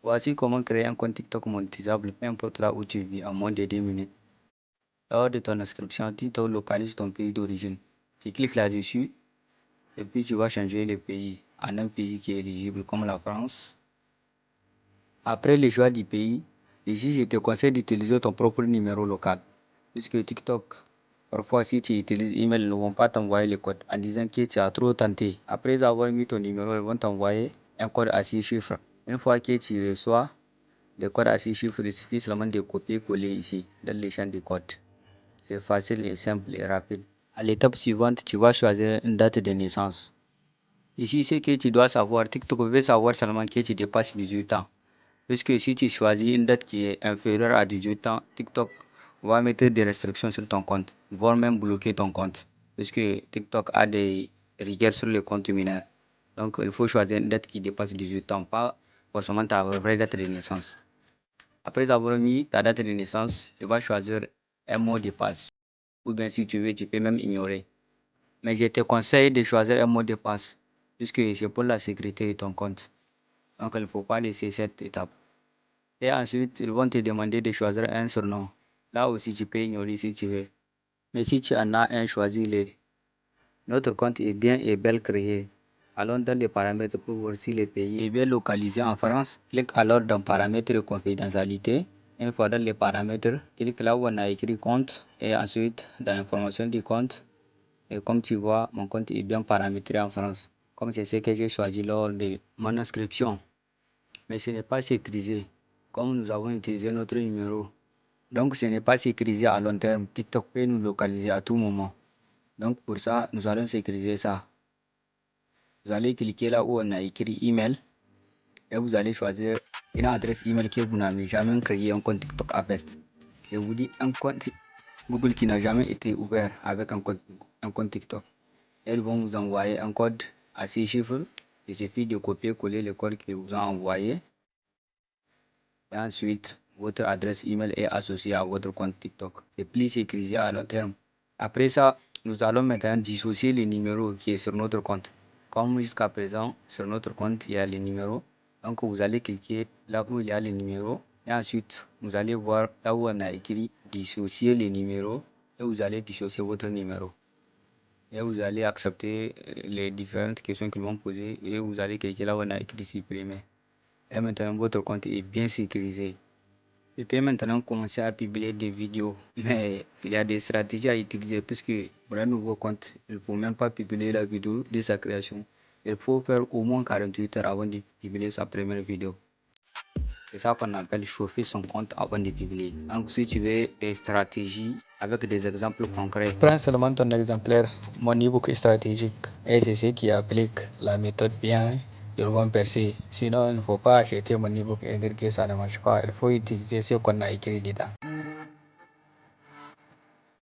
Voici comment créer un compte TikTok monétisable, peu importe là où tu vis, en moins de 2 minutes. Lors de ton inscription, TikTok localise ton pays d'origine. Tu cliques là-dessus et puis tu vas changer le pays en un pays qui est éligible comme la France. Après le choix du pays, ici je te conseille d'utiliser ton propre numéro local. Puisque TikTok, parfois si tu utilises email, ils ne vont pas t'envoyer le code en disant que tu as trop tenté. Après avoir mis ton numéro, ils vont t'envoyer un code à 6 chiffres. Une fois que tu reçois le code à 6 chiffres, il suffit seulement de copier-coller ici dans le champ de code. C'est facile et simple et rapide. À l'étape suivante, tu vas choisir une date de naissance. Ici, ce que tu dois savoir, TikTok veut savoir seulement que tu dépasses 18 ans. Puisque si tu choisis une date qui est inférieure à 18 ans, TikTok va mettre des restrictions sur ton compte, voire même bloquer ton compte. Puisque TikTok a des rigueurs sur le compte mineur. Donc, il faut choisir une date qui dépasse 18 ans, pas forcément ta vraie date de naissance. Après avoir mis ta date de naissance, tu vas choisir un mot de passe. Ou bien si tu veux, tu peux même ignorer. Mais je te conseille de choisir un mot de passe, puisque c'est pour la sécurité de ton compte. Donc il ne faut pas laisser cette étape. Et ensuite, ils vont te demander de choisir un surnom. Là aussi, tu peux ignorer si tu veux. Mais si tu en as un, choisis-le. Notre compte est bien et bel créé. Allons dans les paramètres pour voir si le pays est bien localisé en France. Clique alors dans paramètres de confidentialité. Une fois dans les paramètres, clique là où on a écrit compte et ensuite dans l'information du compte. Et comme tu vois, mon compte est bien paramétré en France, comme c'est ce que j'ai choisi lors de mon inscription. Mais ce n'est pas sécurisé, comme nous avons utilisé notre numéro. Donc ce n'est pas sécurisé à long terme. TikTok peut nous localiser à tout moment. Donc pour ça, nous allons sécuriser ça. Vous allez cliquer là où on a écrit email et vous allez choisir une adresse email que vous n'avez jamais créé un compte TikTok avec. Je vous dis un compte Google qui n'a jamais été ouvert avec un compte TikTok. Elles vont vous envoyer un code à 6 chiffres. Il suffit de copier-coller le code qu'ils vous ont envoyé. Et ensuite, votre adresse email est associée à votre compte TikTok. C'est plus sécurisé à long terme. Après ça, nous allons maintenant dissocier les numéros qui est sur notre compte. Comme jusqu'à présent, sur notre compte, il y a les numéros. Donc, vous allez cliquer là où il y a les numéros. Et ensuite, vous allez voir là où on a écrit dissocier les numéros. Et vous allez dissocier votre numéro. Et vous allez accepter les différentes questions qu'ils vont poser. Et vous allez cliquer là où on a écrit supprimer. Et maintenant, votre compte est bien sécurisé. Je peux maintenant commencer à publier des vidéos, mais il y a des stratégies à utiliser puisque pour un nouveau compte, il ne faut même pas publier la vidéo de sa création. Il faut faire au moins 48 heures avant de publier sa première vidéo. C'est ça qu'on appelle chauffer son compte avant de publier. Donc si tu veux des stratégies avec des exemples concrets, prends seulement ton exemplaire, mon ebook stratégique, et c'est ce qui applique la méthode bien. Ils vont percer. Sinon, il ne faut pas acheter mon ebook et dire que ça ne marche pas. Il faut utiliser ce qu'on a écrit dedans.